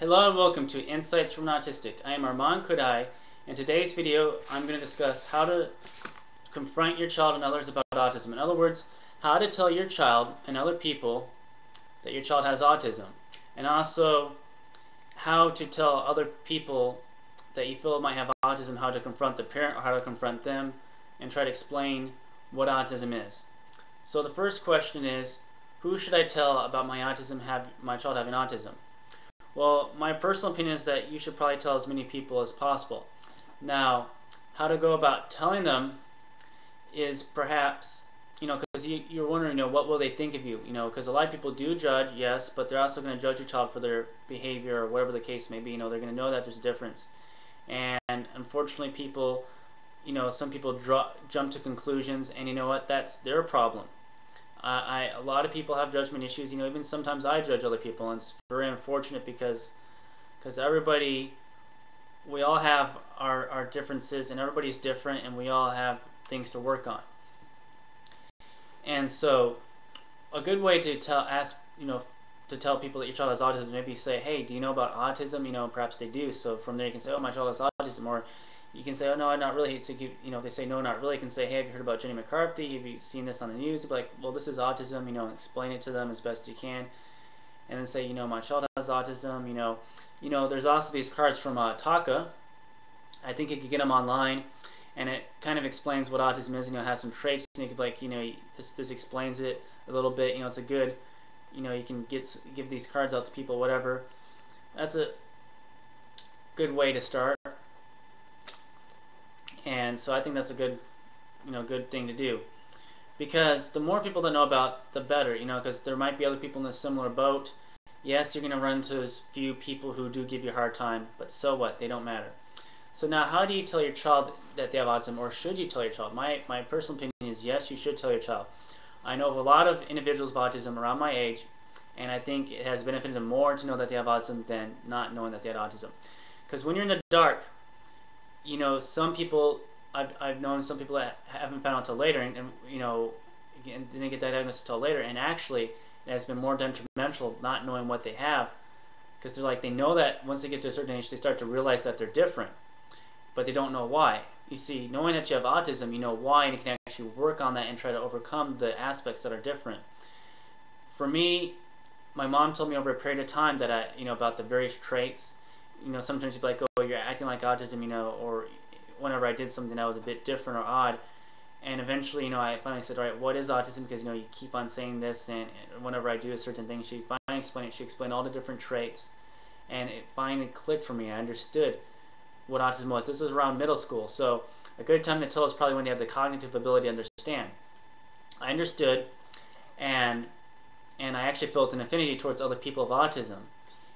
Hello and welcome to Insights from an Autistic. I am Arman Khodaei. In today's video, I'm going to discuss how to confront your child and others about autism. In other words, how to tell your child and other people that your child has autism. And also, how to tell other people that you feel might have autism, how to confront the parent or how to confront them, and try to explain what autism is. So the first question is, who should I tell about my child having autism? Well, my personal opinion is that you should probably tell as many people as possible. Now, how to go about telling them is perhaps, because you're wondering, what will they think of you? Because a lot of people do judge, yes, but they're also going to judge your child for their behavior or whatever the case may be. They're going to know that there's a difference. And unfortunately, people, some people jump to conclusions, and you know what? That's their problem. A lot of people have judgment issues. Even sometimes I judge other people, and it's very unfortunate because everybody, we all have our differences, and everybody's different, and we all have things to work on. And so, a good way to tell people that your child has autism, maybe say, hey, do you know about autism? Perhaps they do. So from there you can say, oh, my child has autism, or you can say, oh, no, not really. So they say, no, not really. You can say, hey, have you heard about Jenny McCarthy? Have you seen this on the news? You'd be like, well, this is autism, explain it to them as best you can. And then say, my child has autism, there's also these cards from Taka. I think you could get them online, and it kind of explains what autism is, it has some traits, and you could be like, this explains it a little bit, it's a good, you can give these cards out to people, whatever. That's a good way to start. And so I think that's a good, good thing to do, because the more people that know about, the better. Because there might be other people in a similar boat. Yes, you're going to run into a few people who do give you a hard time, but so what? They don't matter. So now, how do you tell your child that they have autism, or should you tell your child? My personal opinion is yes, you should tell your child. I know of a lot of individuals with autism around my age, and I think it has benefited them more to know that they have autism than not knowing that they had autism. Because when you're in the dark, some people, I've known some people that haven't found out until later, and didn't get diagnosed until later, and actually it has been more detrimental not knowing what they have, because they know that once they get to a certain age, they start to realize that they're different, but they don't know why. You see, knowing that you have autism, you know why, and you can actually work on that and try to overcome the aspects that are different. For me, my mom told me over a period of time that about the various traits. Sometimes you'd be like, oh, you're acting like autism, or whenever I did something that was a bit different or odd. And eventually, I finally said, all right, what is autism? Because, you keep on saying this, and whenever I do a certain thing, she finally explained it. She explained all the different traits, and it finally clicked for me. I understood what autism was. This was around middle school, so a good time to tell is probably when they have the cognitive ability to understand. I understood, and I actually felt an affinity towards other people with autism.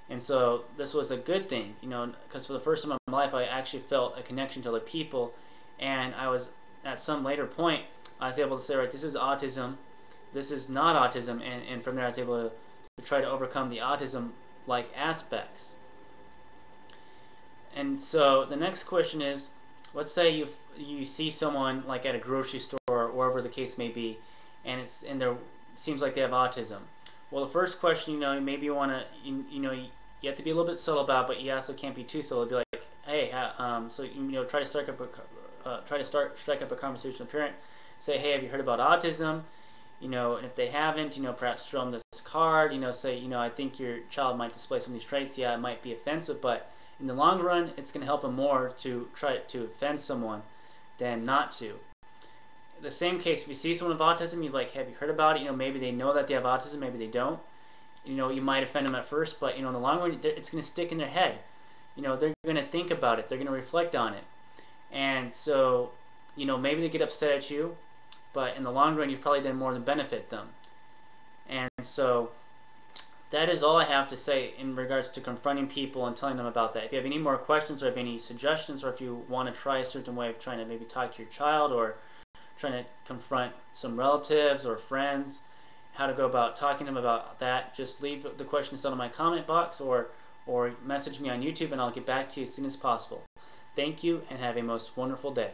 And so this was a good thing, because for the first time in my life, I actually felt a connection to other people, and I was, at some later point, I was able to say, right, this is autism, this is not autism, and from there I was able to try to overcome the autism-like aspects. And so the next question is, let's say you see someone like at a grocery store or wherever the case may be, and there seems like they have autism. Well, the first question, maybe you want to, you have to be a little bit subtle about it, but you also can't be too subtle. Be like, hey, so try to strike up a conversation with a parent. Say, hey, have you heard about autism? And if they haven't, perhaps show them this card. Say, I think your child might display some of these traits. Yeah, it might be offensive, but in the long run, it's going to help them more to try to offend someone than not to. The same case, if you see someone with autism, you're like, have you heard about it? Maybe they know that they have autism, maybe they don't. You might offend them at first, but in the long run, it's going to stick in their head. They're going to think about it. They're going to reflect on it. And so, maybe they get upset at you, but in the long run, you've probably done more than benefit them. And so, that is all I have to say in regards to confronting people and telling them about that. If you have any more questions or have any suggestions, or if you want to try a certain way of trying to maybe talk to your child, or trying to confront some relatives or friends, how to go about talking to them about that, just leave the questions down in my comment box, or message me on YouTube, and I'll get back to you as soon as possible. Thank you, and have a most wonderful day.